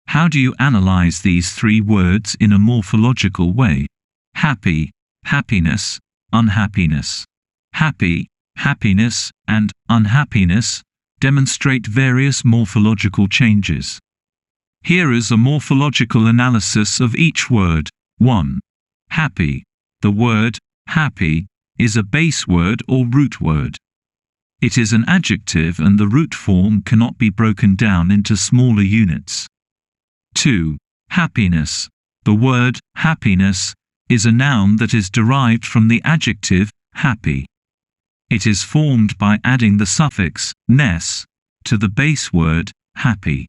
How do you analyze these three words in a morphological way? Happy, happiness, unhappiness. Happy, happiness, and unhappiness demonstrate various morphological changes. Here is a morphological analysis of each word. 1. Happy. The word happy is a base word or root word. It is an adjective and the root form cannot be broken down into smaller units. 2. Happiness. The word happiness is a noun that is derived from the adjective happy. It is formed by adding the suffix ness to the base word happy.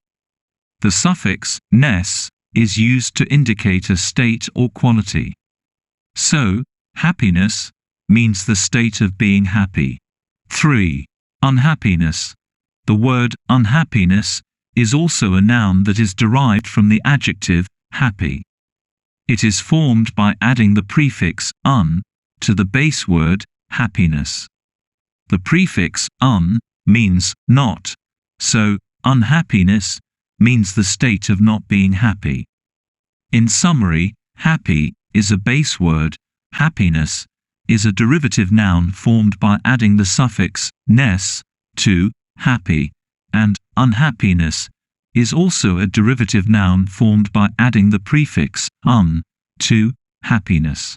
The suffix ness is used to indicate a state or quality. So, happiness means the state of being happy. 3. Unhappiness. The word unhappiness is also a noun that is derived from the adjective happy. It is formed by adding the prefix un to the base word happiness. The prefix un means not, so unhappiness means the state of not being happy. In summary, happy is a base word, happiness is a derivative noun formed by adding the suffix ness to happy, and unhappiness is also a derivative noun formed by adding the prefix un to happiness.